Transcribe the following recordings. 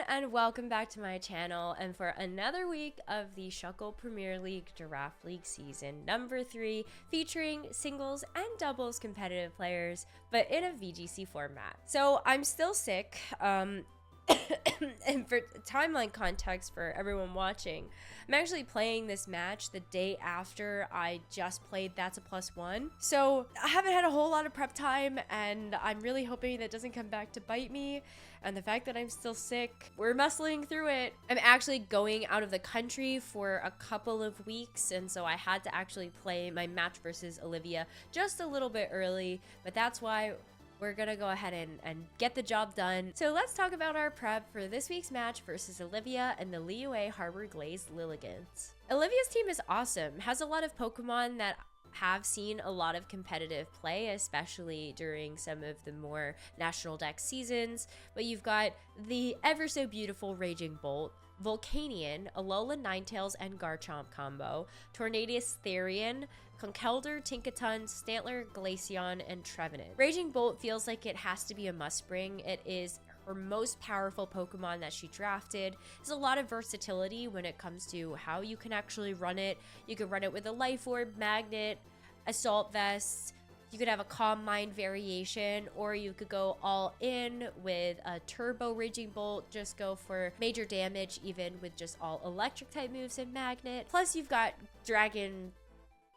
and welcome back to my channel and for another week of the Shuckle Premier League Giraffe League season number 3, featuring singles and doubles competitive players, but in a VGC format. So I'm still sick, and for timeline context for everyone watching, I'm actually playing this match the day after I just played That's a +1. So I haven't had a whole lot of prep time, and I'm really hoping that doesn't come back to bite me. And the fact that I'm still sick, we're muscling through it. I'm actually going out of the country for a couple of weeks, and so I had to actually play my match versus Olivia just a little bit early, but that's why we're gonna go ahead and get the job done. So let's talk about our prep for this week's match versus Olivia and the Liyue Harbor Glazed Lilligants. Olivia's team is awesome, has a lot of Pokemon that have seen a lot of competitive play, especially during some of the more national deck seasons, but you've got the ever so beautiful Raging Bolt, Volcanion, Alolan Ninetales and Garchomp combo, Tornadus Therian, Conkeldurr, Tinkaton, Stantler, Glaceon, and Trevenant. Raging Bolt feels like it has to be a must bring. It is her most powerful Pokemon that she drafted. There's a lot of versatility when it comes to how you can actually run it. You could run it with a Life Orb, Magnet, Assault Vest. You could have a Calm Mind variation, or you could go all in with a Turbo Raging Bolt, just go for major damage even with just all electric type moves and Magnet. Plus you've got Dragon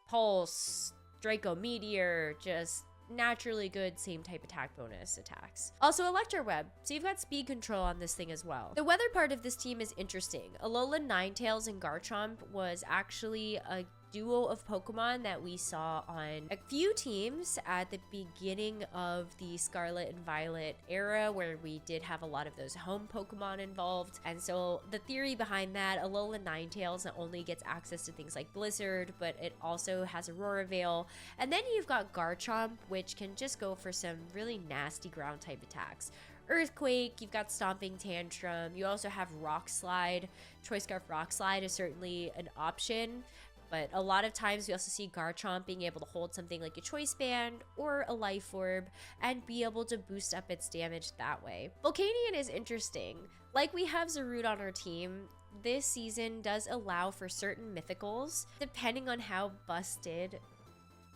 Pulse, Draco Meteor, just naturally good same type attack bonus attacks. Also Electro Web, so you've got speed control on this thing as well. The weather part of this team is interesting. Alolan Ninetales and Garchomp was actually a duo of Pokemon that we saw on a few teams at the beginning of the Scarlet and Violet era, where we did have a lot of those home Pokemon involved. And so the theory behind that, Alolan Ninetales not only gets access to things like Blizzard, but it also has Aurora Veil. And then you've got Garchomp, which can just go for some really nasty ground type attacks. Earthquake, you've got Stomping Tantrum, you also have Rock Slide. Choice Scarf Rock Slide is certainly an option, but a lot of times we also see Garchomp being able to hold something like a Choice Band or a Life Orb and be able to boost up its damage that way. Volcanion is interesting. Like we have Zarude on our team, this season does allow for certain mythicals, depending on how busted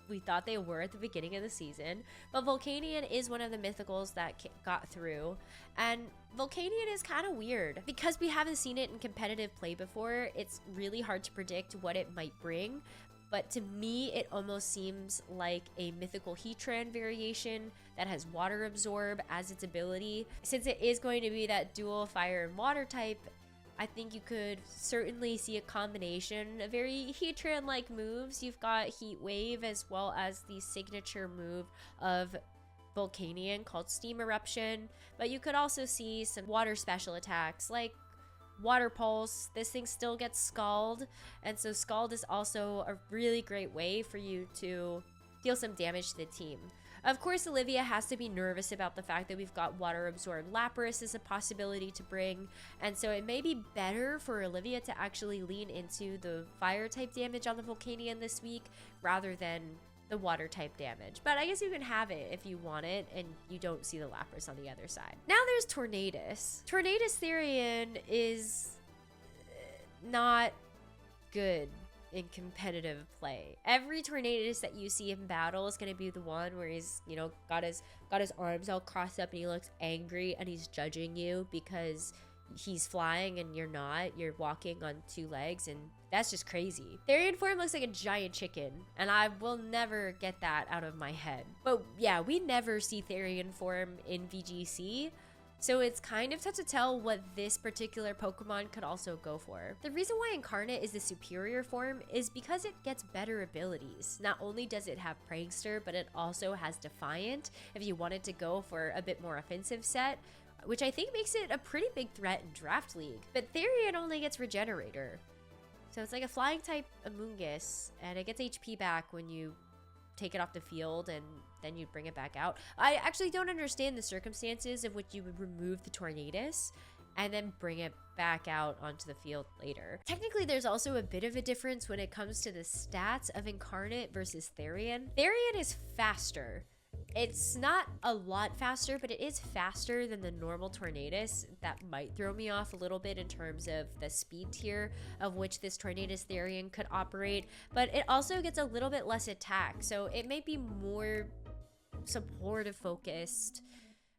we thought they were at the beginning of the season, but Volcanion is one of the mythicals that got through, and Volcanion is kind of weird. Because we haven't seen it in competitive play before, it's really hard to predict what it might bring, but to me it almost seems like a mythical Heatran variation that has Water Absorb as its ability. Since it is going to be that dual fire and water type, I think you could certainly see a combination of very Heatran-like moves. You've got Heat Wave as well as the signature move of Volcanion called Steam Eruption, but you could also see some water special attacks like Water Pulse. This thing still gets Scald, and so Scald is also a really great way for you to deal some damage to the team. Of course, Olivia has to be nervous about the fact that we've got Water Absorbed Lapras as a possibility to bring, and so it may be better for Olivia to actually lean into the fire type damage on the Volcanion this week rather than the water type damage. But I guess you can have it if you want it and you don't see the Lapras on the other side. Now there's Tornadus. Tornadus Therian is not good in competitive play. Every Tornadus that you see in battle is going to be the one where he's, you know, got his arms all crossed up and he looks angry and he's judging you because he's flying and you're not. You're walking on 2 legs, and that's just crazy. Therian form looks like a giant chicken, and I will never get that out of my head. But yeah, we never see Therian form in VGC, so it's kind of tough to tell what this particular Pokemon could also go for. The reason why Incarnate is the superior form is because it gets better abilities. Not only does it have Prankster, but it also has Defiant if you wanted to go for a bit more offensive set, which I think makes it a pretty big threat in Draft League. But Therian only gets Regenerator, so it's like a flying type Amoonguss, and it gets HP back when you take it off the field and then you bring it back out. I actually don't understand the circumstances of which you would remove the Tornadus and then bring it back out onto the field later. Technically, there's also a bit of a difference when it comes to the stats of Incarnate versus Therian. Therian is faster, It's not a lot faster, but it is faster than the normal Tornadus. That might throw me off a little bit in terms of the speed tier of which this Tornadus Therian could operate, but it also gets a little bit less attack, so it may be more supportive focused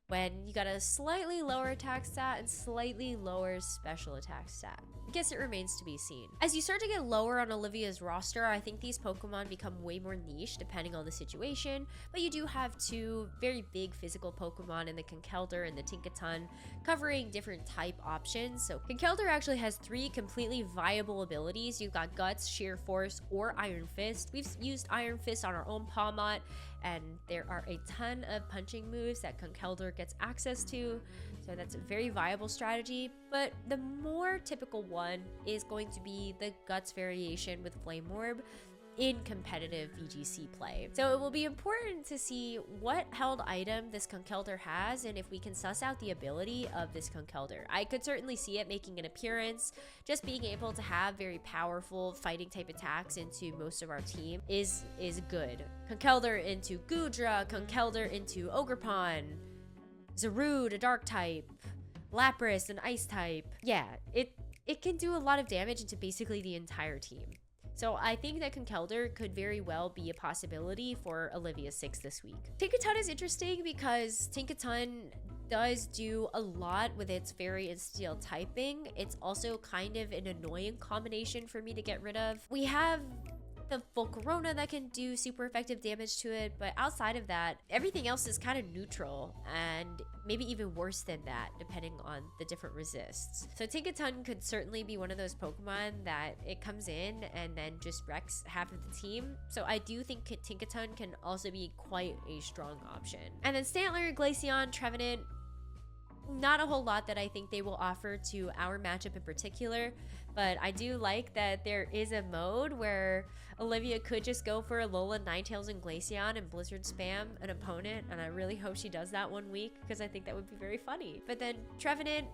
when you got a slightly lower attack stat and slightly lower special attack stat. I guess it remains to be seen. As you start to get lower on Olivia's roster, I think these Pokemon become way more niche depending on the situation, but you do have two very big physical Pokemon in the Conkeldurr and the Tinkaton covering different type options. So Conkeldurr actually has 3 completely viable abilities. You've got Guts, Sheer Force, or Iron Fist. We've used Iron Fist on our own Pawmot, and there are a ton of punching moves that Conkeldurr gets access to, so that's a very viable strategy. But the more typical one is going to be the Guts variation with Flame Orb in competitive VGC play. So it will be important to see what held item this Conkeldurr has and if we can suss out the ability of this Conkeldurr. I could certainly see it making an appearance. Just being able to have very powerful fighting type attacks into most of our team is good. Conkeldurr into Goodra, Conkeldurr into Ogerpon, Zarude, a dark type, Lapras, an ice type. Yeah, it can do a lot of damage into basically the entire team. So I think that Conkeldurr could very well be a possibility for Olivia 6 this week. Tinkaton is interesting because Tinkaton does do a lot with its Fairy and Steel typing. It's also kind of an annoying combination for me to get rid of. We have the Volcarona that can do super effective damage to it, but outside of that, everything else is kind of neutral and maybe even worse than that depending on the different resists. So Tinkaton could certainly be one of those Pokemon that it comes in and then just wrecks half of the team. So I do think Tinkaton can also be quite a strong option. And then Stantler, Glaceon, Trevenant, not a whole lot that I think they will offer to our matchup in particular, but I do like that there is a mode where Olivia could just go for Alola, Ninetales, and Glaceon and Blizzard spam an opponent, and I really hope she does that one week because I think that would be very funny. But then Trevenant,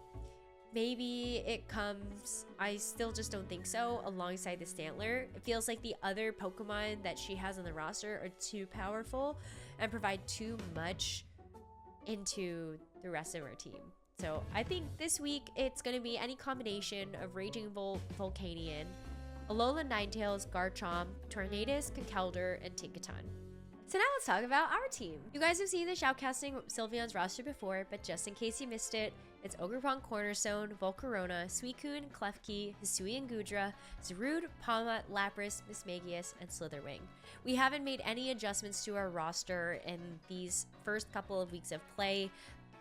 maybe it comes, I still just don't think so, alongside the Stantler. It feels like the other Pokemon that she has on the roster are too powerful and provide too much into the rest of our team. So I think this week it's going to be any combination of Raging Volt, Volcanion, Alola, Ninetales, Garchomp, Tornadus, Conkeldurr, and Tinkaton. So now let's talk about our team. You guys have seen the shoutcasting Sylveon's roster before, but just in case you missed it, it's Ogerpon, Cornerstone, Volcarona, Suicune, Klefki, Hisui and Goodra, Zarude, Pawmot, Lapras, Mismagius, and Slitherwing. We haven't made any adjustments to our roster in these first couple of weeks of play.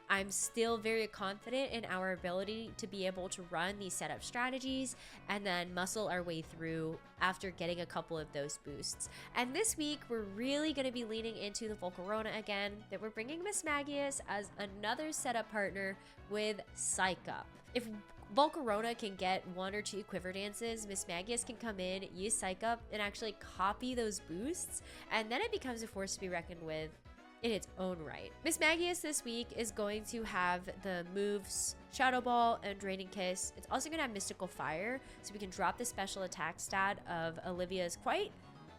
I'm still very confident in our ability to be able to run these setup strategies and then muscle our way through after getting a couple of those boosts. And this week, we're really going to be leaning into the Volcarona again, that we're bringing Mismagius as another setup partner with Psych Up. If Volcarona can get 1 or 2 Quiver Dances, Mismagius can come in, use Psych Up, and actually copy those boosts, and then it becomes a force to be reckoned with in its own right. Mismagius this week is going to have the moves Shadow Ball and Draining Kiss. It's also going to have Mystical Fire, so we can drop the special attack stat of Olivia's quite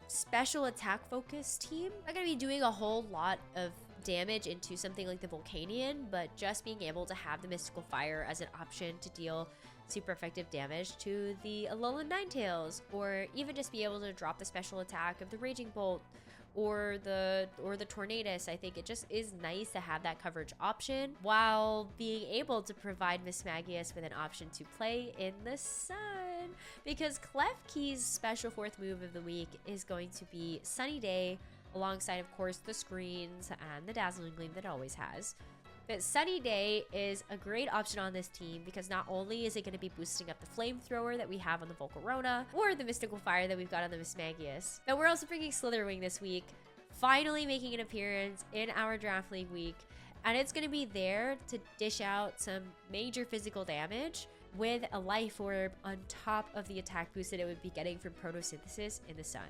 special attack focused team. I'm going to be doing a whole lot of damage into something like the Volcanion, but just being able to have the Mystical Fire as an option to deal super effective damage to the Alola Ninetales, or even just be able to drop the special attack of the Raging Bolt or the Tornadus. I think it just is nice to have that coverage option while being able to provide Mismagius with an option to play in the sun, because Klefki's special 4th move of the week is going to be Sunny Day, alongside of course the screens and the Dazzling Gleam that it always has. But Sunny Day is a great option on this team because not only is it going to be boosting up the Flamethrower that we have on the Volcarona or the Mystical Fire that we've got on the Mismagius, but we're also bringing Slitherwing this week, finally making an appearance in our Draft League week, and it's going to be there to dish out some major physical damage with a life orb on top of the attack boost that it would be getting from photosynthesis in the sun.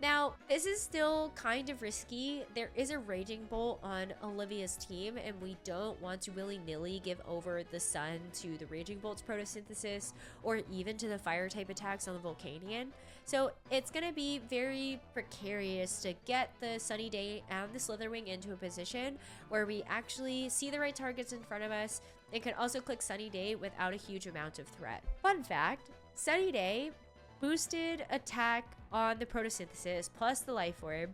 Now, this is still kind of risky. There is a Raging Bolt on Olivia's team, and we don't want to willy-nilly give over the sun to the Raging Bolt's photosynthesis or even to the fire type attacks on the Volcanion. So it's going to be very precarious to get the Sunny Day and the Slitherwing into a position where we actually see the right targets in front of us and can also click Sunny Day without a huge amount of threat. Fun fact, Sunny Day boosted attack on the photosynthesis plus the life orb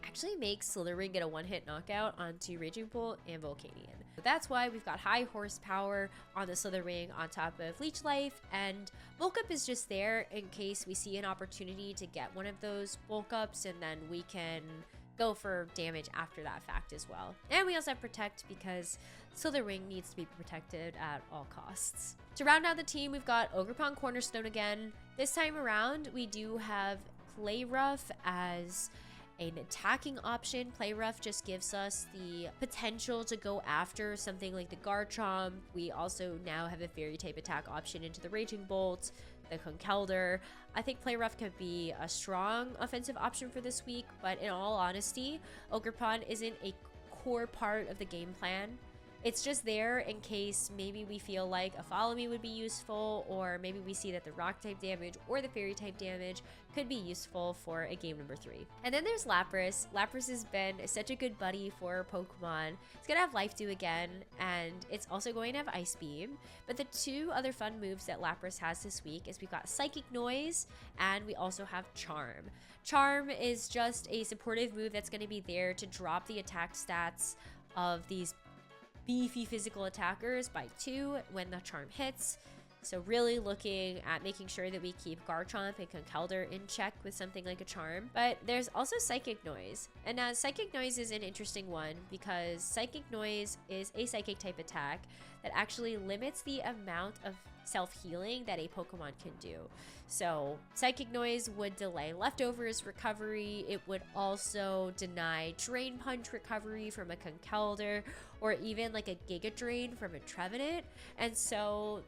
actually makes Slitherwing get a one-hit knockout onto Raging Bolt and Volcanion. So that's why we've got high horsepower on the Slitherwing on top of Leech Life, and Bulk Up is just there in case we see an opportunity to get one of those Bulk Ups, and then we can go for damage after that fact as well. And we also have Protect because Slitherwing needs to be protected at all costs. To round out the team, we've got Ogerpon Cornerstone again. This time around, we do have Play Rough as an attacking option. Play Rough just gives us the potential to go after something like the Garchomp. We also now have a Fairy type attack option into the Raging Bolt, the Conkeldurr. I think Play Rough could be a strong offensive option for this week, but in all honesty, Ogerpon isn't a core part of the game plan. It's just there in case maybe we feel like a Follow Me would be useful, or maybe we see that the Rock type damage or the Fairy type damage could be useful for a game number 3. And then there's Lapras. Lapras has been such a good buddy for Pokemon. It's gonna have Life Dew again, and it's also going to have Ice Beam. But the two other fun moves that Lapras has this week is we've got Psychic Noise, and we also have Charm. Charm is just a supportive move that's gonna be there to drop the attack stats of these beefy physical attackers by 2 when the Charm hits. So really looking at making sure that we keep Garchomp and Conkeldurr in check with something like a Charm. But there's also Psychic Noise. And now Psychic Noise is an interesting one because Psychic Noise is a Psychic type attack that actually limits the amount of self-healing that a Pokemon can do. So Psychic Noise would delay Leftovers recovery. It would also deny Drain Punch recovery from a Conkeldurr, or even like a Giga Drain from a Trevenant. And so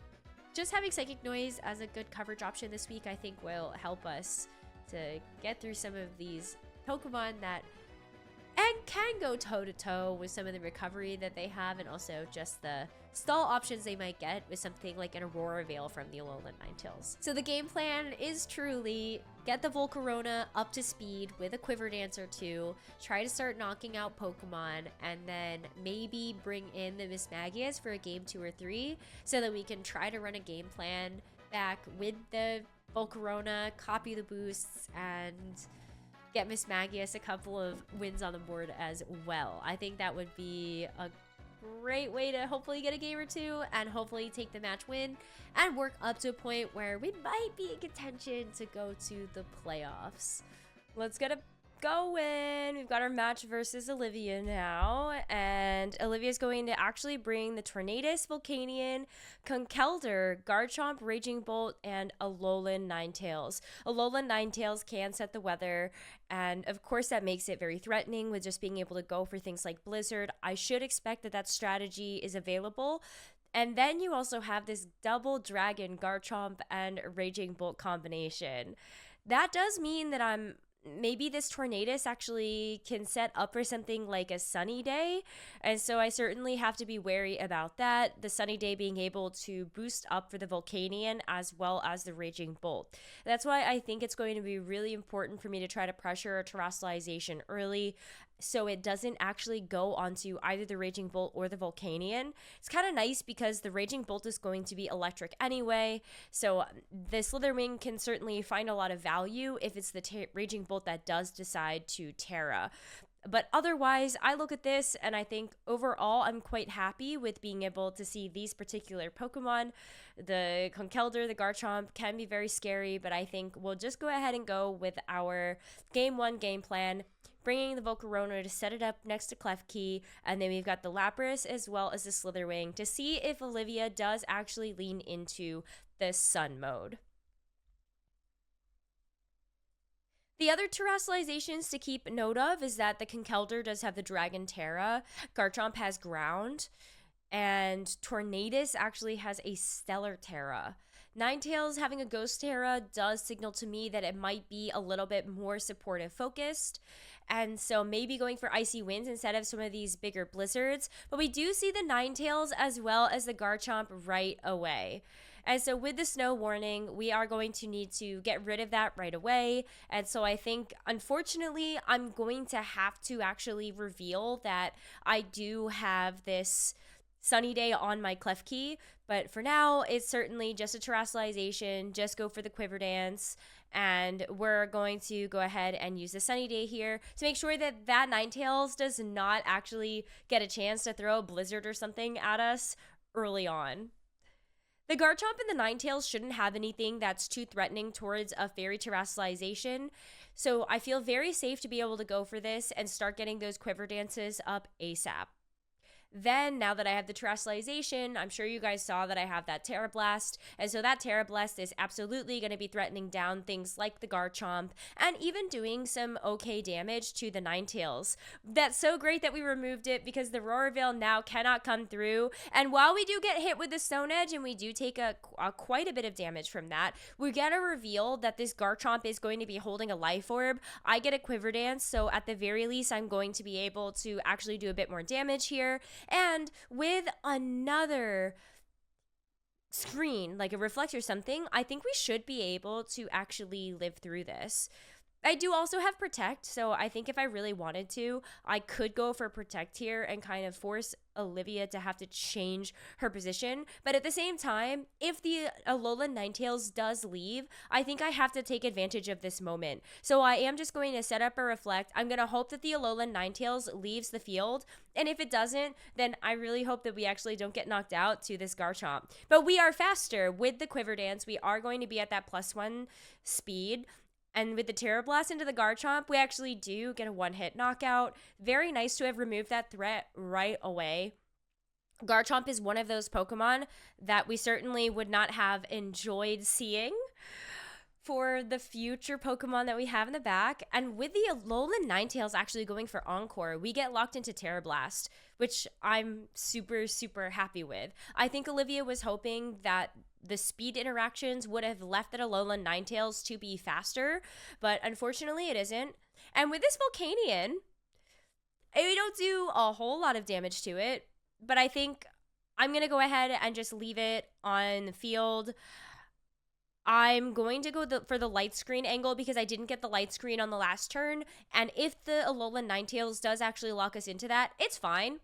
just having Psychic Noise as a good coverage option this week, I think will help us to get through some of these Pokemon that can go toe-to-toe with some of the recovery that they have, and also just the stall options they might get with something like an Aurora Veil from the Alolan Ninetales. So the game plan is truly get the Volcarona up to speed with a Quiver Dance or 2, try to start knocking out Pokemon, and then maybe bring in the Mismagius for a game 2 or 3 so that we can try to run a game plan back with the Volcarona, copy the boosts, and get Mismagius a couple of wins on the board as well. I think that would be a great way to hopefully get a game or 2 and hopefully take the match win and work up to a point where we might be in contention to go to the playoffs. Let's get going. We've got our match versus Olivia now, and Olivia's going to actually bring the Tornadus, Volcanion, Conkeldurr, Garchomp, Raging Bolt, and Alolan Ninetales. Alolan Ninetales can set the weather, and of course that makes it very threatening with just being able to go for things like Blizzard. I should expect that that strategy is available. And then you also have this double Dragon, Garchomp, and Raging Bolt combination. That does mean that maybe this Tornadus actually can set up for something like a Sunny Day, and so I certainly have to be wary about that. The Sunny Day being able to boost up for the Volcanion as well as the Raging Bolt. That's why I think it's going to be really important for me to try to pressure a Terrestrialization early so it doesn't actually go onto either the Raging Bolt or the Volcanion. It's kind of nice because the Raging Bolt is going to be electric anyway, so the Slitherwing can certainly find a lot of value if it's the Raging Bolt that does decide to Terra. But otherwise, I look at this and I think overall I'm quite happy with being able to see these particular Pokemon. The Conkeldurr, the Garchomp can be very scary, but I think we'll just go ahead and go with our Game 1 game plan, bringing the Volcarona to set it up next to Klefki, and then we've got the Lapras as well as the Slitherwing to see if Olivia does actually lean into the Sun mode. The other Terrestrializations to keep note of is that the Conkeldurr does have the Dragon Terra, Garchomp has Ground, and Tornadus actually has a Stellar Terra. Ninetales having a Ghost Terra does signal to me that it might be a little bit more supportive focused. And so maybe going for Icy Winds instead of some of these bigger blizzards. But we do see the Ninetales as well as the Garchomp right away. And so with the snow warning, we are going to need to get rid of that right away. And so I think, unfortunately, I'm going to have to actually reveal that I do have this sunny day on my Klefki. But for now, it's certainly just a terrestrialization. Just go for the Quiver Dance. And we're going to go ahead and use the sunny day here to make sure that that Ninetales does not actually get a chance to throw a blizzard or something at us early on. The Garchomp and the Ninetales shouldn't have anything that's too threatening towards a fairy terrestrialization, so I feel very safe to be able to go for this and start getting those Quiver Dances up ASAP. Then, now that I have the terrestrialization, I'm sure you guys saw that I have that Terra Blast, and so that Terra Blast is absolutely going to be threatening down things like the Garchomp, and even doing some okay damage to the Ninetales. That's so great that we removed it, because the Aurora Veil now cannot come through, and while we do get hit with the Stone Edge, and we do take quite a bit of damage from that, we get a reveal that this Garchomp is going to be holding a Life Orb. I get a Quiver Dance, so at the very least, I'm going to be able to actually do a bit more damage here. And with another screen, like a reflect or something, I think we should be able to actually live through this. I do also have Protect, so I think if I really wanted to, I could go for Protect here and kind of force Olivia to have to change her position. But at the same time, if the Alolan Ninetales does leave, I think I have to take advantage of this moment. So I am just going to set up a Reflect. I'm going to hope that the Alolan Ninetales leaves the field. And if it doesn't, then I really hope that we actually don't get knocked out to this Garchomp. But we are faster with the Quiver Dance. We are going to be at that +1 speed. And with the Terra Blast into the Garchomp, we actually do get a one-hit knockout. Very nice to have removed that threat right away. Garchomp is one of those Pokemon that we certainly would not have enjoyed seeing for the future Pokemon that we have in the back. And with the Alolan Ninetales actually going for Encore, we get locked into Terra Blast, which I'm super, super happy with. I think Olivia was hoping that the speed interactions would have left the Alolan Ninetales to be faster, but unfortunately it isn't. And with this Volcanion, we don't do a whole lot of damage to it, but I think I'm going to go ahead and just leave it on the field. I'm going to go for the light screen angle because I didn't get the light screen on the last turn, and if the Alolan Ninetales does actually lock us into that, it's fine.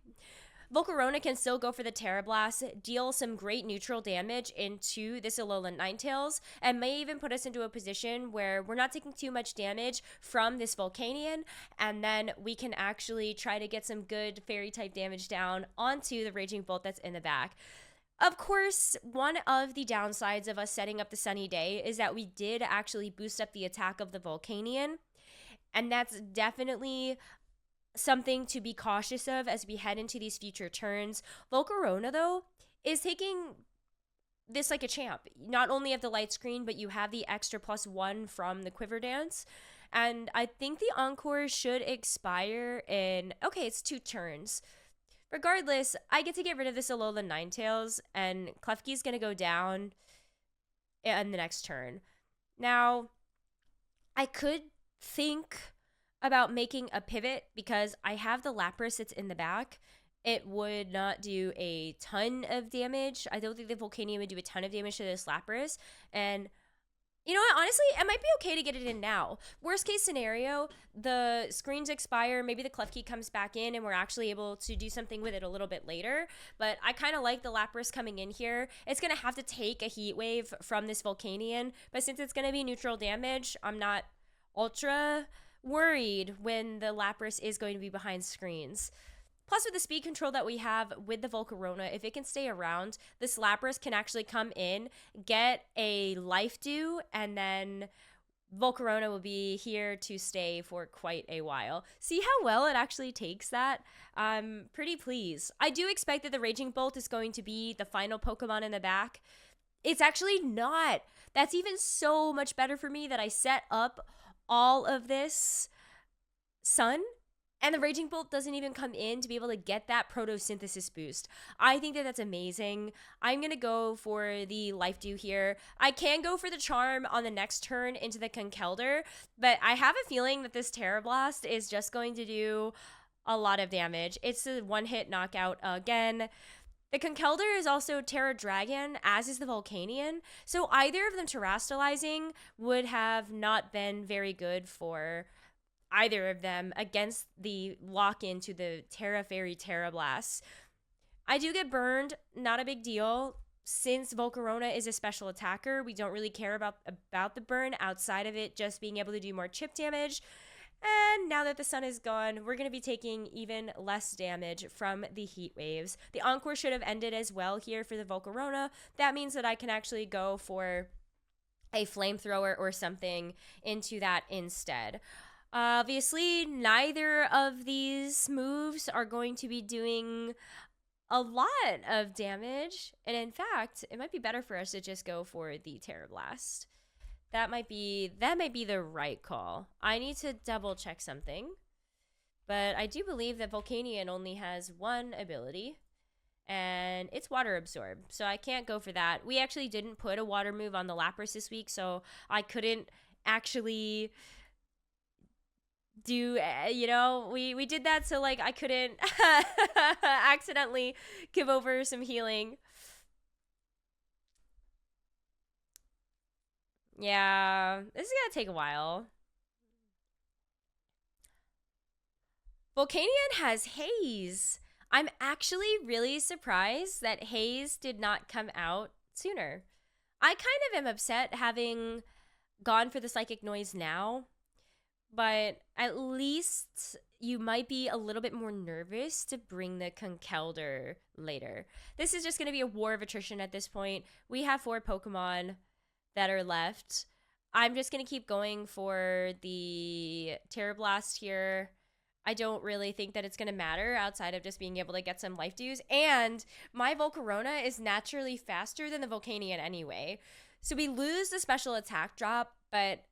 Volcarona can still go for the Terra Blast, deal some great neutral damage into this Alolan Ninetales, and may even put us into a position where we're not taking too much damage from this Volcanion, and then we can actually try to get some good Fairy-type damage down onto the Raging Bolt that's in the back. Of course, one of the downsides of us setting up the Sunny Day is that we did actually boost up the attack of the Volcanion, and that's definitely something to be cautious of as we head into these future turns. Volcarona, though, is taking this like a champ. Not only have the light screen, but you have the extra +1 from the Quiver Dance. And I think the Encore should expire in, okay, it's 2 turns. Regardless, I get to get rid of this Alolan Ninetales, and Klefki's going to go down in the next turn. Now, I could think about making a pivot because I have the Lapras that's in the back. It would not do a ton of damage. I don't think the Volcanion would do a ton of damage to this Lapras. And you know what? Honestly, it might be okay to get it in now. Worst case scenario, the screens expire, maybe the Klefki comes back in and we're actually able to do something with it a little bit later. But I kind of like the Lapras coming in here. It's going to have to take a Heat Wave from this Volcanion. But since it's going to be neutral damage, I'm not ultra worried when the Lapras is going to be behind screens. Plus, with the speed control that we have with the Volcarona, if it can stay around, this Lapras can actually come in, get a Life Dew, and then Volcarona will be here to stay for quite a while. See how well it actually takes that? I'm pretty pleased. I do expect that the Raging Bolt is going to be the final Pokemon in the back. It's actually not. That's even so much better for me that I set up all of this Sun And the Raging Bolt doesn't even come in to be able to get that photosynthesis boost. I think that that's amazing. I'm going to go for the Life Dew here. I can go for the Charm on the next turn into the Conkeldurr, but I have a feeling that this Terra Blast is just going to do a lot of damage. It's a one-hit knockout again. The Conkeldurr is also Terra Dragon, as is the Volcanion. So either of them terastallizing would have not been very good for either of them against the lock into the Terra Fairy Terra Blast. I do get burned, not a big deal. Since Volcarona is a special attacker, we don't really care about the burn outside of it just being able to do more chip damage. And now that the sun is gone, we're going to be taking even less damage from the heat waves. The Encore should have ended as well here for the Volcarona. That means that I can actually go for a flamethrower or something into that instead. Obviously, neither of these moves are going to be doing a lot of damage. And in fact, it might be better for us to just go for the Terra Blast. That might be the right call. I need to double check something. But I do believe that Volcanion only has one ability. And it's Water Absorb. So I can't go for that. We actually didn't put a water move on the Lapras this week. So I couldn't actually do, we did that so like I couldn't accidentally give over some healing. Yeah, this is gonna take a while. Volcanion has Haze. I'm actually really surprised that Haze did not come out sooner. I kind of am upset having gone for the Psychic Noise now, but at least you might be a little bit more nervous to bring the Conkeldurr later. This is just going to be a war of attrition at this point. We have 4 Pokemon that are left. I'm just going to keep going for the Terra Blast here. I don't really think that it's going to matter outside of just being able to get some Life Dews. And my Volcarona is naturally faster than the Volcanion anyway. So we lose the special attack drop, but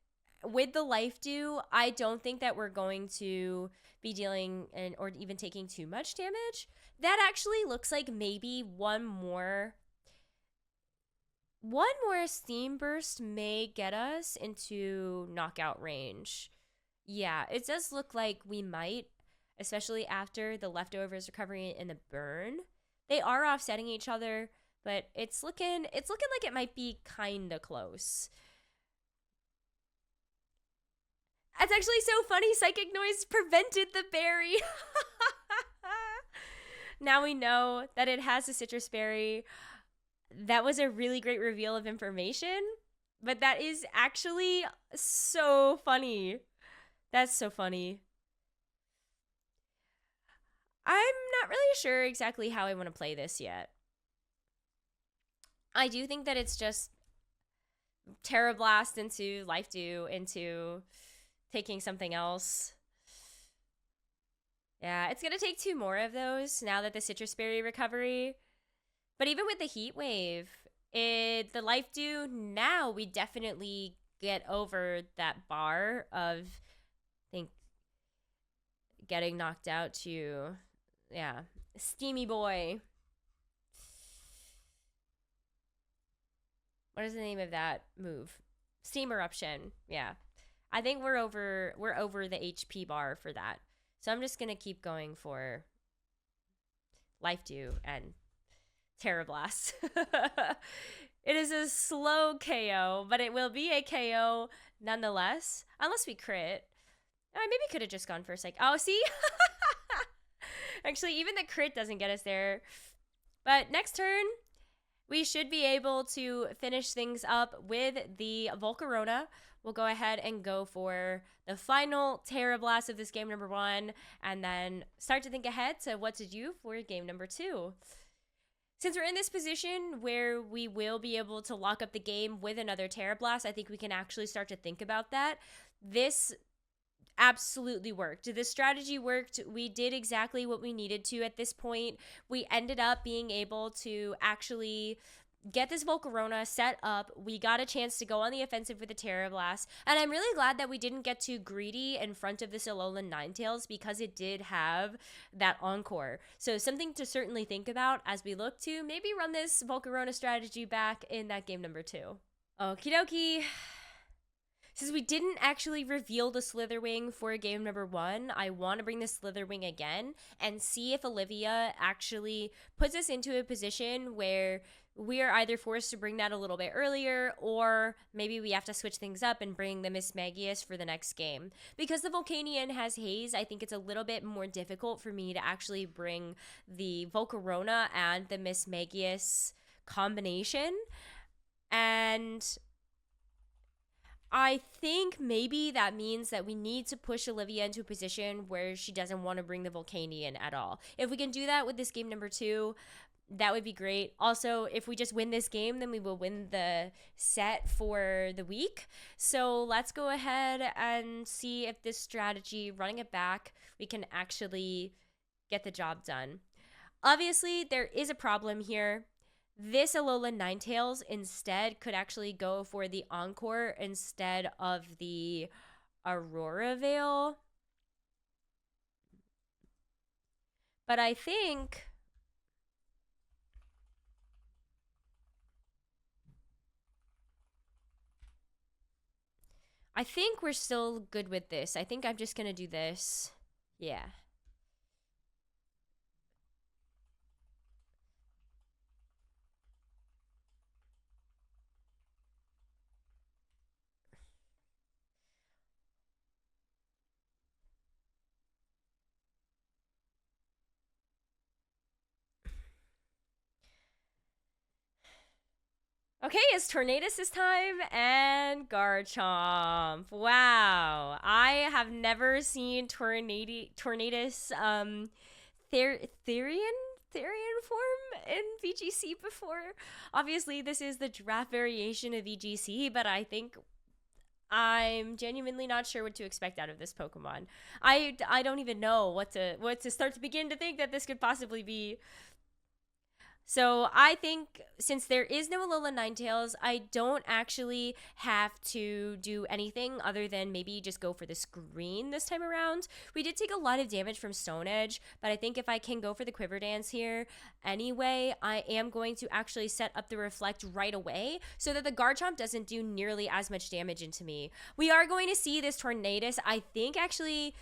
with the Life Dew, I don't think that we're going to be dealing or even taking too much damage. That actually looks like maybe one more Steam Burst may get us into knockout range. Yeah, it does look like we might, especially after the Leftovers recovery and the burn. They are offsetting each other, but it's looking like it might be kind of close. That's actually so funny. Psychic Noise prevented the berry. Now we know that it has a citrus berry. That was a really great reveal of information, but that is actually so funny. That's so funny. I'm not really sure exactly how I want to play this yet. I do think that it's just Terra Blast into Life Dew into taking something else. Yeah, it's going to take 2 more of those now that the Citrus Berry recovery. But even with the Heat Wave, the Life Dew, now we definitely get over that bar of, I think, getting knocked out to, yeah, Steamy Boy. What is the name of that move? Steam Eruption, yeah. I think we're over the HP bar for that. So I'm just going to keep going for Life Dew and Terra Blast. It is a slow KO, but it will be a KO nonetheless. Unless we crit. I maybe could have just gone for a Oh, see? Actually, even the crit doesn't get us there. But next turn, we should be able to finish things up with the Volcarona. We'll go ahead and go for the final Terra Blast of this game number 1, and then start to think ahead to what to do for game number 2. Since we're in this position where we will be able to lock up the game with another Terra Blast, I think we can actually start to think about that. This absolutely worked. This strategy worked. We did exactly what we needed to at this point. We ended up being able to actually get this Volcarona set up. We got a chance to go on the offensive with the Terra Blast, and I'm really glad that we didn't get too greedy in front of this Alolan Ninetales because it did have that Encore. So something to certainly think about as we look to maybe run this Volcarona strategy back in that game number 2. Okie dokie. Since we didn't actually reveal the Slitherwing for game number 1, I want to bring the Slitherwing again and see if Olivia actually puts us into a position where we are either forced to bring that a little bit earlier, or maybe we have to switch things up and bring the Miss Magius for the next game. Because the Volcanion has Haze, I think it's a little bit more difficult for me to actually bring the Volcarona and the Miss Magius combination. And I think maybe that means that we need to push Olivia into a position where she doesn't want to bring the Volcanion at all. If we can do that with this game number 2, that would be great. Also, if we just win this game, then we will win the set for the week. So let's go ahead and see if this strategy, running it back, we can actually get the job done. Obviously, there is a problem here. This Alolan Ninetales instead could actually go for the Encore instead of the Aurora Veil. But I think we're still good with this. I think I'm just going to do this. Yeah. Okay, it's Tornadus this time and Garchomp. Wow. I have never seen Tornadus Therian form in VGC before. Obviously, this is the draft variation of VGC, but I think I'm genuinely not sure what to expect out of this Pokemon. I don't even know what to start to begin to think that this could possibly be. So I think since there is no Alolan Ninetales, I don't actually have to do anything other than maybe just go for the screen this time around. We did take a lot of damage from Stone Edge, but I think if I can go for the Quiver Dance here anyway, I am going to actually set up the Reflect right away so that the Garchomp doesn't do nearly as much damage into me. We are going to see this Tornadus, I think, actually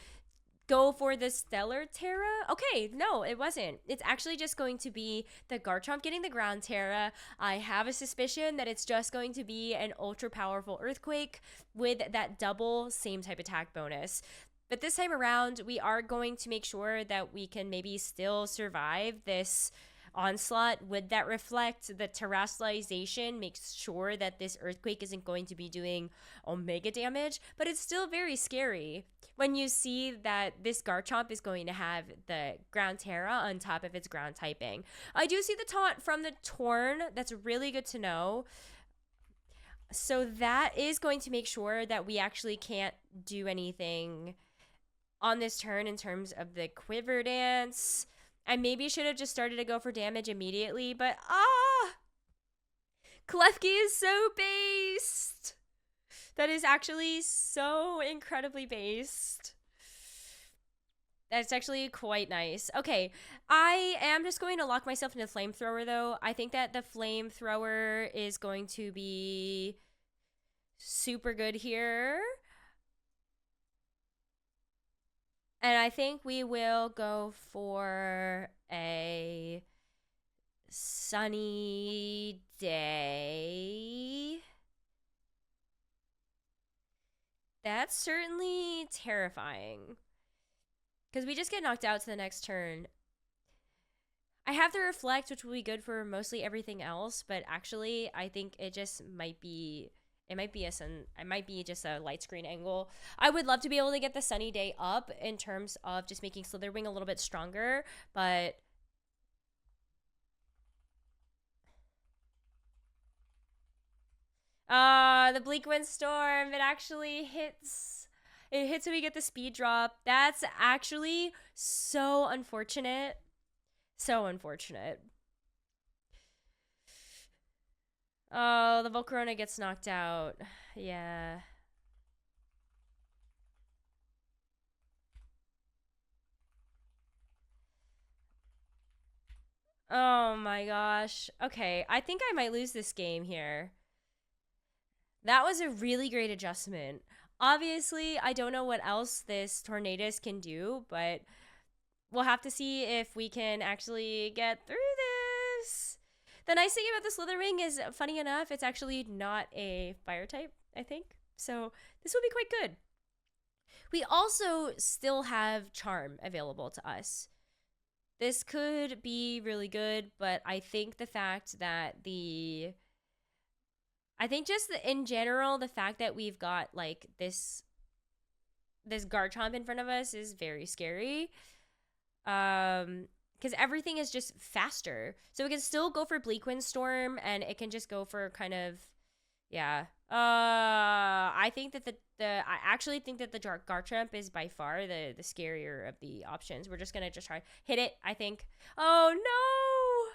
go for the Stellar Terra. Okay, no, it wasn't. It's actually just going to be the Garchomp getting the Ground Terra. I have a suspicion that it's just going to be an ultra powerful Earthquake with that double same type attack bonus. But this time around, we are going to make sure that we can maybe still survive this onslaught with that Reflect. The terrestrialization makes sure that this Earthquake isn't going to be doing Omega damage, but it's still very scary when you see that this Garchomp is going to have the Ground Terra on top of its ground typing. I do see the taunt from the Torn. That's really good to know. So that is going to make sure that we actually can't do anything on this turn in terms of the Quiver Dance. I maybe should have just started to go for damage immediately, but Klefki is so based. That is actually so incredibly based. That's actually quite nice. Okay, I am just going to lock myself into Flamethrower, though. I think that the Flamethrower is going to be super good here. And I think we will go for a sunny day. That's certainly terrifying. Because we just get knocked out to the next turn. I have the Reflect, which will be good for mostly everything else, but actually, I think it just might be... It might be just a light screen angle. I would love to be able to get the sunny day up in terms of just making Slitherwing a little bit stronger, but... the Bleak Wind Storm, it actually hits. It hits when we get the speed drop. That's actually so unfortunate. So unfortunate. Oh, the Volcarona gets knocked out. Yeah. Oh my gosh. Okay, I think I might lose this game here. That was a really great adjustment. Obviously, I don't know what else this Tornadus can do, but we'll have to see if we can actually get through this. The nice thing about the Slitherwing is, funny enough, it's actually not a fire type, I think. So this will be quite good. We also still have Charm available to us. This could be really good, but I think the fact that I think just in general, the fact that we've got like this Garchomp in front of us is very scary. Because everything is just faster, so we can still go for Bleak Wind Storm, and it can just go for kind of, yeah. I think that I actually think that the Garchomp is by far the scarier of the options. We're just gonna just try hit it, I think. Oh no!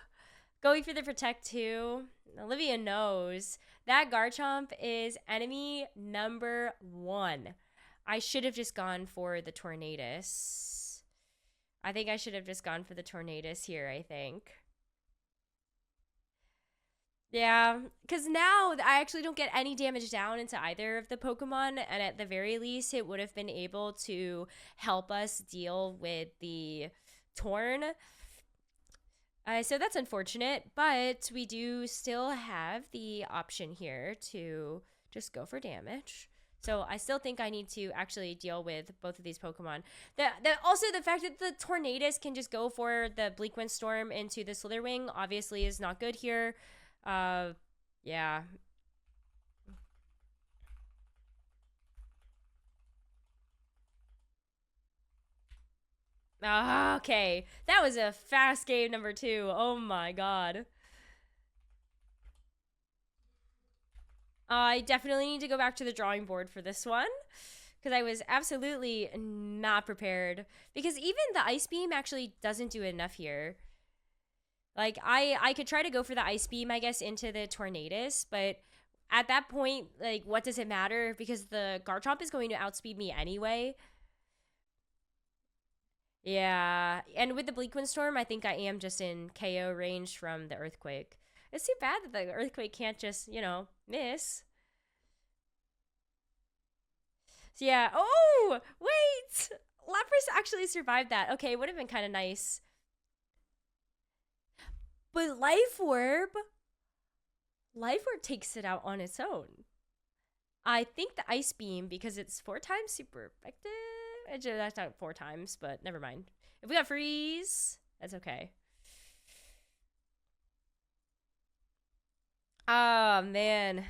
Going for the Protect too. Olivia knows that Garchomp is enemy number 1. I should have just gone for the Tornadus. I think I should have just gone for the Tornadus here, I think. Yeah, because now I actually don't get any damage down into either of the Pokemon, and at the very least, it would have been able to help us deal with the Torn. So that's unfortunate, but we do still have the option here to just go for damage. So I still think I need to actually deal with both of these Pokemon. Also, the fact that the Tornadus can just go for the Bleak Wind Storm into the Slitherwing obviously is not good here. Yeah. Okay. That was a fast game number 2. Oh my god. I definitely need to go back to the drawing board for this one, because I was absolutely not prepared. Because even the Ice Beam actually doesn't do enough here. Like, I could try to go for the Ice Beam, I guess, into the Tornadus, but at that point, like, what does it matter? Because the Garchomp is going to outspeed me anyway. Yeah, and with the Bleak Wind Storm, I think I am just in KO range from the Earthquake. It's too bad that the Earthquake can't just, miss. So yeah. Oh, wait! Lapras actually survived that. Okay, it would have been kind of nice. But Life Orb takes it out on its own. I think the Ice Beam, because it's 4 times super effective. That's not 4 times, but never mind. If we got Freeze, that's okay. Oh, man.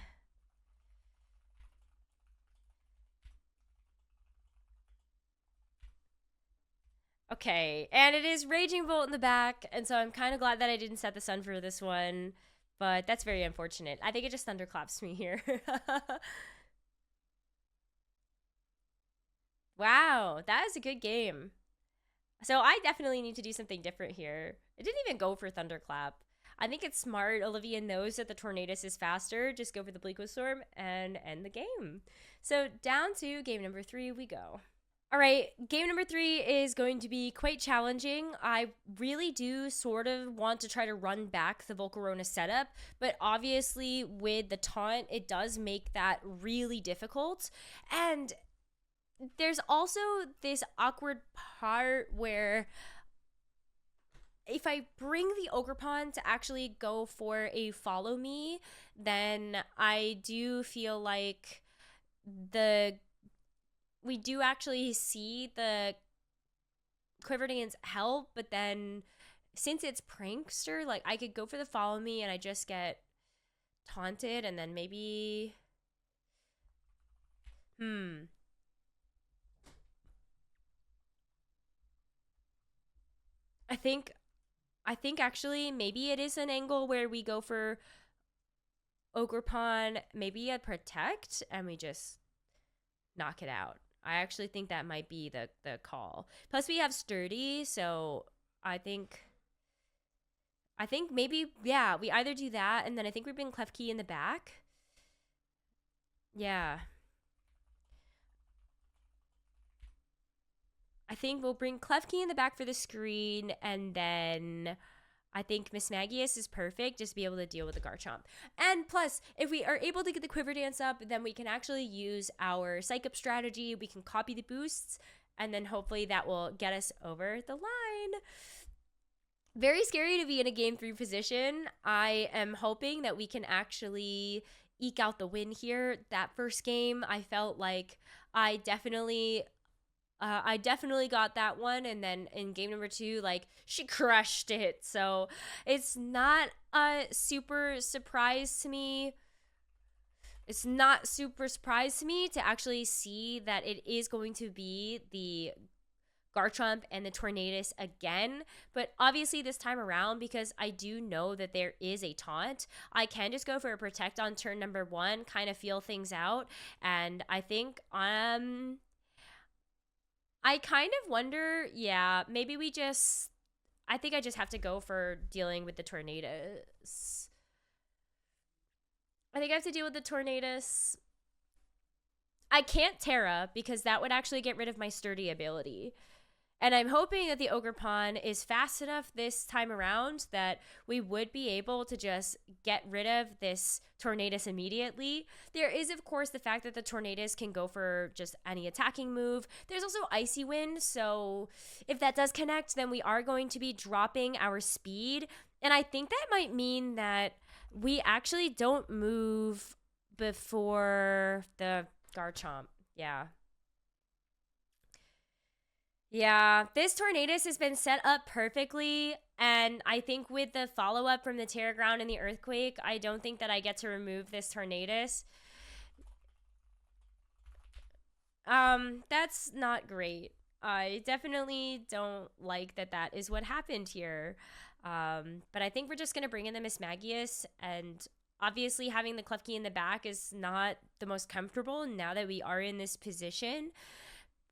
Okay, and it is Raging Bolt in the back, and so I'm kind of glad that I didn't set the sun for this one, but that's very unfortunate. I think it just thunderclaps me here. Wow, that is a good game. So I definitely need to do something different here. It didn't even go for Thunderclap. I think it's smart. Olivia knows that the Tornadus is faster. Just go for the Bleak Wind Storm and end the game. So down to game number 3 we go. All right, game number 3 is going to be quite challenging. I really do sort of want to try to run back the Volcarona setup, but obviously with the taunt, it does make that really difficult. And there's also this awkward part where if I bring the Ogerpon to actually go for a follow me, then I do feel like we do actually see the Quiverdance help, but then since it's Prankster, like I could go for the follow me and I just get taunted, and then maybe I think actually maybe it is an angle where we go for Ogerpon, maybe a Protect, and we just knock it out. I actually think that might be the call. Plus we have Sturdy, so I think I think maybe, yeah, we either do that, and then I think we bring Klefki in the back. Yeah. I think we'll bring Klefki in the back for the screen, and then I think Miss Magius is perfect just to be able to deal with the Garchomp. And plus, if we are able to get the Quiver Dance up, then we can actually use our Psych Up strategy. We can copy the boosts, and then hopefully that will get us over the line. Very scary to be in a game 3 position. I am hoping that we can actually eke out the win here. That first game, I felt like I definitely got that one, and then in game number 2, like, she crushed it. So it's not a super surprise to me. It's not super surprise to me to actually see that it is going to be the Garchomp and the Tornadus again, but obviously this time around, because I do know that there is a taunt, I can just go for a protect on turn number 1, kind of feel things out, and I think I kind of wonder, yeah, maybe I think I just have to go for dealing with the Tornadus. I think I have to deal with the Tornadus. I can't Terra because that would actually get rid of my Sturdy ability. And I'm hoping that the Ogerpon is fast enough this time around that we would be able to just get rid of this Tornadus immediately. There is, of course, the fact that the Tornadus can go for just any attacking move. There's also Icy Wind, so if that does connect, then we are going to be dropping our speed. And I think that might mean that we actually don't move before the Garchomp. Yeah. Yeah, this Tornadus has been set up perfectly, and I think with the follow-up from the Terra Ground and the Earthquake, I don't think that I get to remove this Tornadus. That's not great. I definitely don't like that that is what happened here. But I think we're just going to bring in the Miss Magius, and obviously having the Klefki in the back is not the most comfortable now that we are in this position.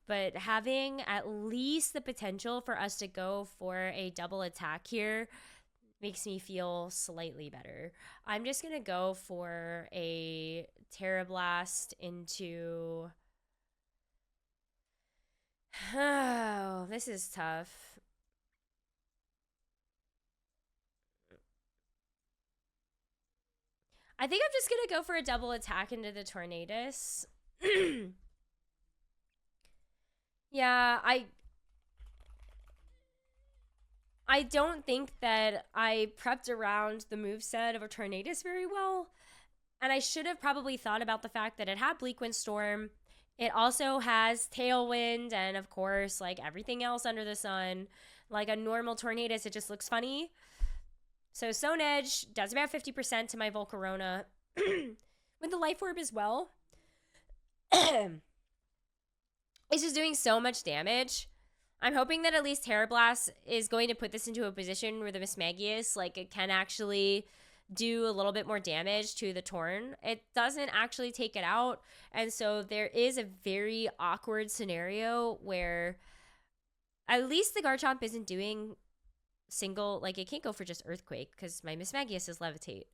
But having at least the potential for us to go for a double attack here makes me feel slightly better. I'm just going to go for a Terra Blast into... Oh, this is tough. I think I'm just going to go for a double attack into the Tornadus. Yeah, I don't think that I prepped around the moveset of a Tornadus very well. And I should have probably thought about the fact that it had Bleakwind Storm. It also has Tailwind and, of course, like everything else under the sun. Like a normal Tornadus, it just looks funny. So Stone Edge does about 50% to my Volcarona. With the Life Orb as well. It's just doing so much damage. I'm hoping that at least Terra Blast is going to put this into a position where the Miss Magius, like, it can actually do a little bit more damage to the Torn. It doesn't actually take it out, and so there is a very awkward scenario where at least the Garchomp isn't doing single, like, it can't go for just Earthquake because my Miss Magius is Levitate.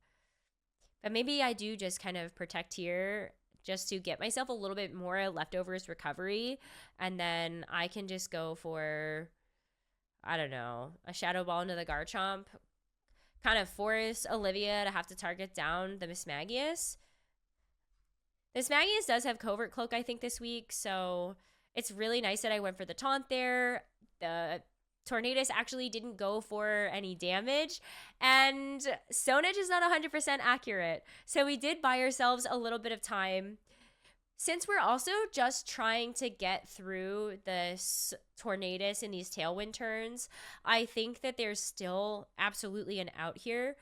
But maybe I do just kind of protect here just to get myself a little bit more leftovers recovery, and then I can just go for, I don't know, a Shadow Ball into the Garchomp, kind of force Olivia to have to target down the Miss Magius. This Magius does have Covert Cloak, I think, this week, so it's really nice that I went for the taunt there. The Tornadus actually didn't go for any damage, and Stone Edge is not 100% accurate, so we did buy ourselves a little bit of time. Since we're also just trying to get through this Tornadus in these Tailwind turns, I think that there's still absolutely an out here.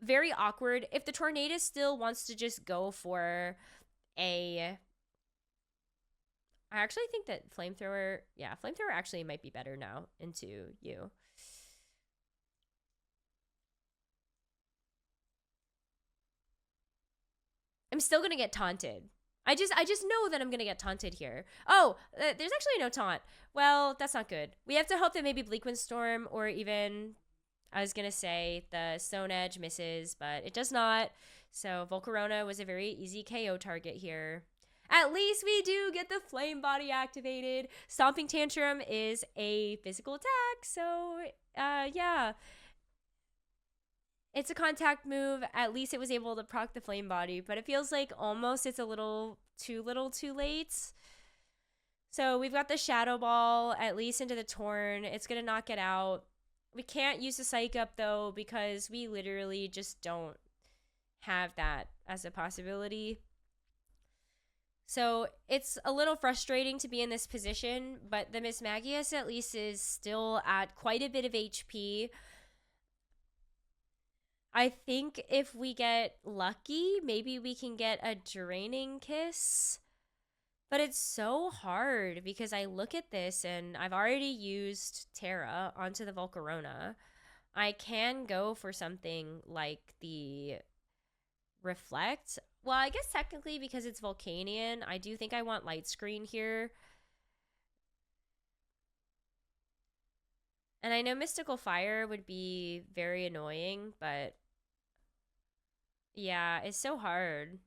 Very awkward. If the Tornadus still wants to just go for a... I actually think that Flamethrower actually might be better now into you. I'm still going to get taunted. I just know that I'm going to get taunted here. Oh, there's actually no taunt. Well, that's not good. We have to hope that maybe Bleakwind Storm or even... I was gonna say the Stone Edge misses, but it does not. So Volcarona was a very easy KO target here. At least we do get the Flame Body activated. Stomping Tantrum is a physical attack, so yeah. It's a contact move. At least it was able to proc the Flame Body, but it feels like almost it's a little too late. So we've got the Shadow Ball, at least into the Torn. It's going to knock it out. We can't use the Psych Up, though, because we literally just don't have that as a possibility. So it's a little frustrating to be in this position, but the Mismagius at least is still at quite a bit of HP. I think if we get lucky, maybe we can get a Draining Kiss. But it's so hard because I look at this and I've already used Terra onto the Volcarona. I can go for something like the Reflect. Well, I guess technically because it's Volcanion, I do think I want Light Screen here. And I know Mystical Fire would be very annoying, but yeah, it's so hard.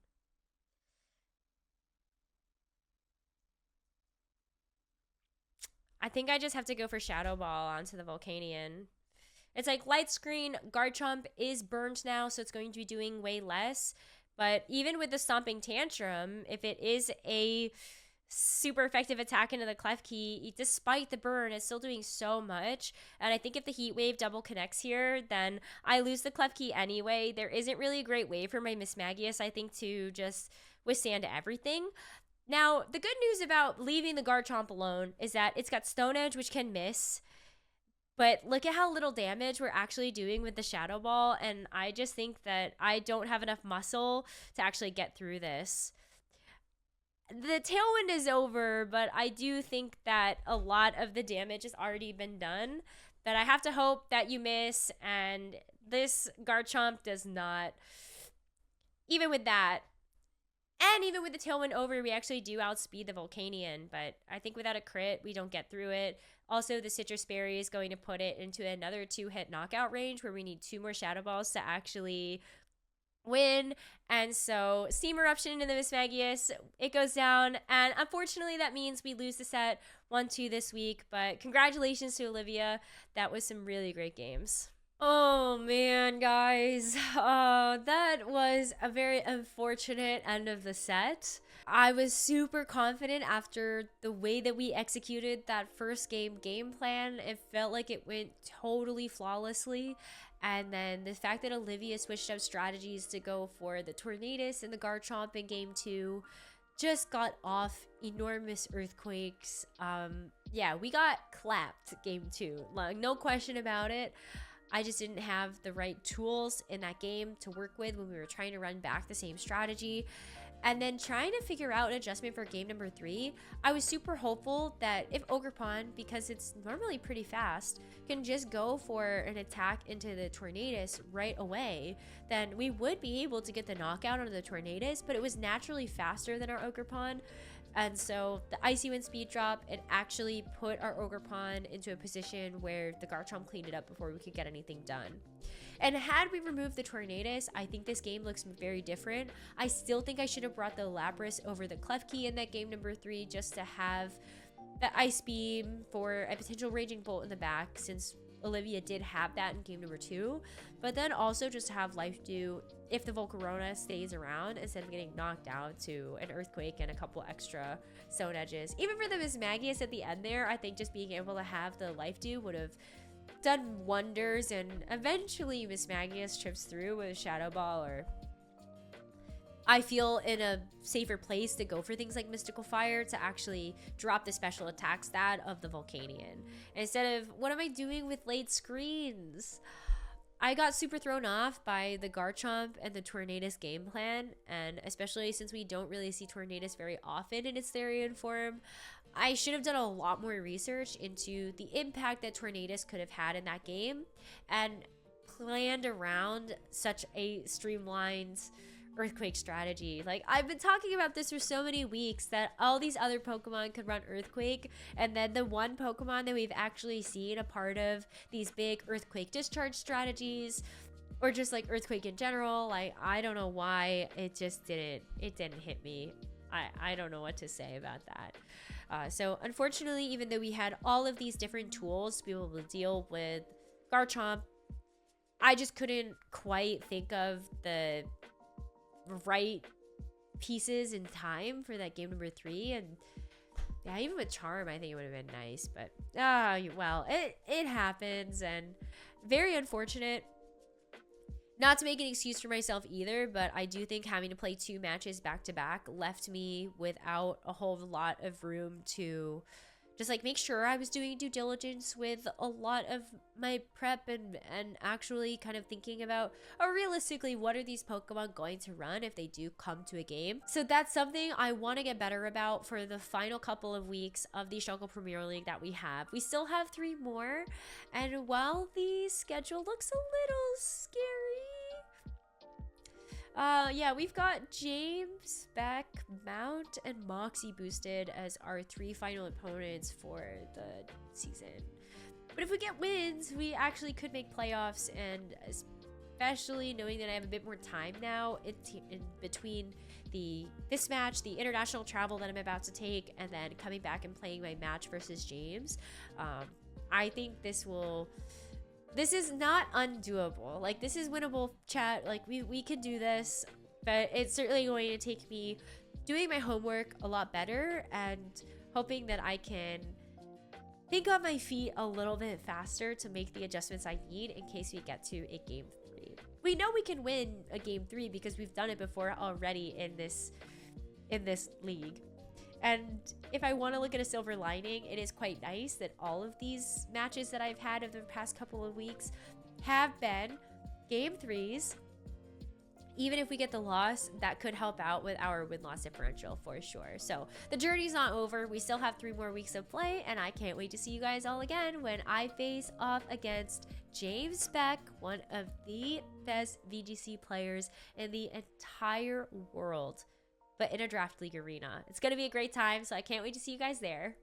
I think I just have to go for Shadow Ball onto the Volcanion. It's like Light Screen, Garchomp is burned now, so it's going to be doing way less. But even with the Stomping Tantrum, if it is a super effective attack into the Klefki, despite the burn, it's still doing so much. And I think if the Heat Wave double connects here, then I lose the Klefki anyway. There isn't really a great way for my Mismagius, I think, to just withstand everything. Now, the good news about leaving the Garchomp alone is that it's got Stone Edge, which can miss. But look at how little damage we're actually doing with the Shadow Ball, and I just think that I don't have enough muscle to actually get through this. The Tailwind is over, but I do think that a lot of the damage has already been done. But I have to hope that you miss, and this Garchomp does not. Even with that, and even with the Tailwind over, we actually do outspeed the Volcanion, but I think without a crit, we don't get through it. Also, the Citrus Berry is going to put it into another 2-hit knockout range where we need 2 more Shadow Balls to actually win. And so, Steam Eruption into the Mismagius, it goes down, and unfortunately that means we lose the set 1-2 this week, but congratulations to Olivia. That was some really great games. Oh man, guys. That was a very unfortunate end of the set. I was super confident after the way that we executed that first game plan. It felt like it went totally flawlessly. And then the fact that Olivia switched up strategies to go for the Tornadus and the Garchomp in game 2 just got off enormous earthquakes. Yeah, we got clapped game 2. Like, no question about it. I just didn't have the right tools in that game to work with when we were trying to run back the same strategy. And then trying to figure out an adjustment for game number 3, I was super hopeful that if Ogerpon, because it's normally pretty fast, can just go for an attack into the Tornadus right away, then we would be able to get the knockout on the Tornadus, but it was naturally faster than our Ogerpon. And so the Icy Wind speed drop, it actually put our Ogerpon into a position where the Garchomp cleaned it up before we could get anything done. And had we removed the Tornadus, I think this game looks very different. I still think I should have brought the Lapras over the Klefki in that game number 3 just to have the Ice Beam for a potential Raging Bolt in the back, since Olivia did have that in game number 2. But then also just to have Life Dew if the Volcarona stays around instead of getting knocked out to an Earthquake and a couple extra Stone Edges. Even for the Mismagius at the end there, I think just being able to have the Life Dew would have done wonders, and eventually Mismagius trips through with a Shadow Ball, or I feel in a safer place to go for things like Mystical Fire to actually drop the special attack stat of the Volcanion. Instead of, what am I doing with late screens? I got super thrown off by the Garchomp and the Tornadus game plan, and especially since we don't really see Tornadus very often in its Therian form, I should have done a lot more research into the impact that Tornadus could have had in that game and planned around such a streamlined Earthquake strategy. Like, I've been talking about this for so many weeks that all these other Pokemon could run Earthquake, and then the one Pokemon that we've actually seen a part of these big Earthquake discharge strategies, or just like Earthquake in general, like, I don't know why it just didn't hit me. I don't know what to say about that. So unfortunately, even though we had all of these different tools to be able to deal with Garchomp, I just couldn't quite think of the right pieces in time for that game number 3. And yeah, even with Charm, I think it would have been nice, but well, it happens, and very unfortunate. Not to make an excuse for myself either, but I do think having to play 2 matches back to back left me without a whole lot of room to just like make sure I was doing due diligence with a lot of my prep and actually kind of thinking about, realistically, what are these Pokemon going to run if they do come to a game. So that's something I want to get better about for the final couple of weeks of the Shuckle Premier League that we have. We still have 3 more, and while the schedule looks a little scary, yeah, we've got James, Beck, Mount, and Moxie boosted as our 3 final opponents for the season. But if we get wins, we actually could make playoffs, and especially knowing that I have a bit more time now in between this match, the international travel that I'm about to take, and then coming back and playing my match versus James, I think this is not undoable. Like, this is winnable, chat. Like, we can do this, but it's certainly going to take me doing my homework a lot better and hoping that I can think on my feet a little bit faster to make the adjustments I need in case we get to a game 3. We know we can win a game 3 because we've done it before already in this league. And if I want to look at a silver lining, it is quite nice that all of these matches that I've had over the past couple of weeks have been game 3s. Even if we get the loss, that could help out with our win-loss differential for sure. So the journey's not over. We still have 3 more weeks of play, and I can't wait to see you guys all again when I face off against James Beck, one of the best VGC players in the entire world, but in a draft league arena. It's going to be a great time, so I can't wait to see you guys there.